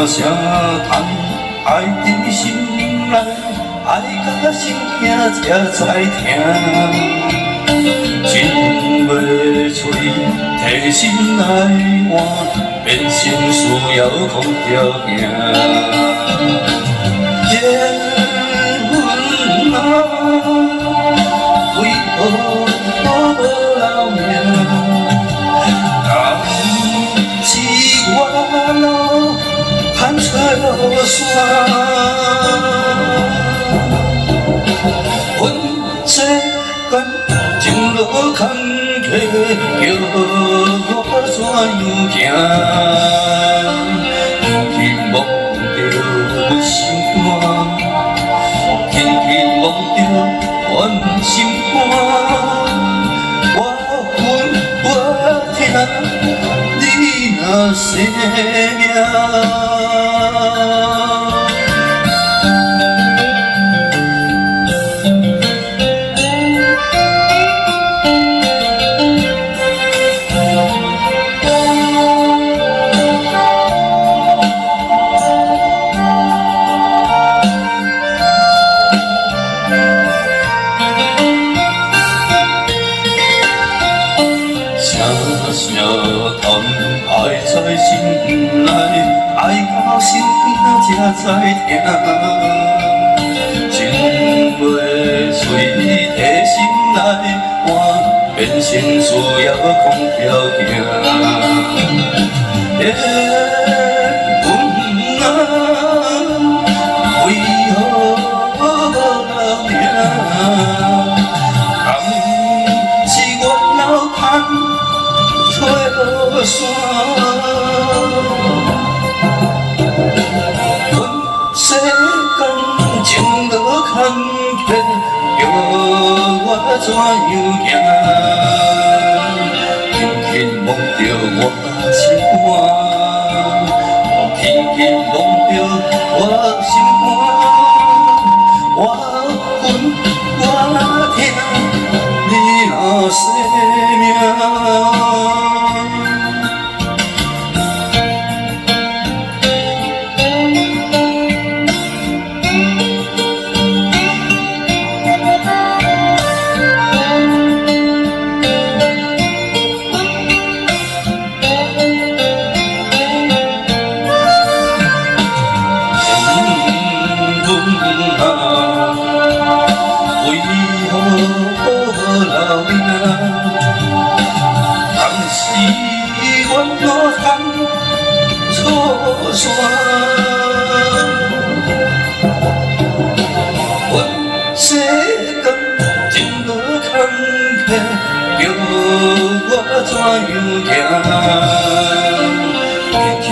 声叹，爱伫心内，爱甲心痛才知听。真袂出提心来换，变成需要空着行。缘分啊，为何无留名？敢是我老盼错线？阮世间情路坎坷，叫我怎样行？轻轻望着心肝，轻轻望着阮心肝。我恨我疼，你若生命。声叹，爱在心内，爱到心痛才知听。情袂随提心内换，变成需要空条行。缘分啊，为何留名？敢是我老盼错线？阮世间情路坎坷，叫我怎样行？轻轻望着我心肝，轻轻望着我心肝。我恨我疼，你若生命。为何留名？敢是阮老叹错线？阮世间情路坎坷，叫我怎样行？轻轻